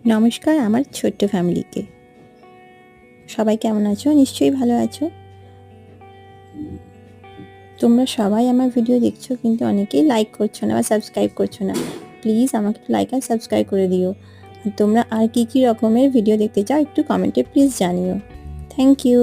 নমস্কার আমার ছোট্ট ফ্যামিলিকে। সবাই কেমন আছো? নিশ্চয়ই ভালো আছো। তোমরা সবাই আমার ভিডিও দেখছো কিন্তু অনেকেই লাইক করছো না বা সাবস্ক্রাইব করছো না। প্লিজ আমাকে একটু লাইক আর সাবস্ক্রাইব করে দিও। আর তোমরা আর কি রকমের ভিডিও দেখতে চাও একটু কমেন্টে প্লিজ জানিও। Thank you.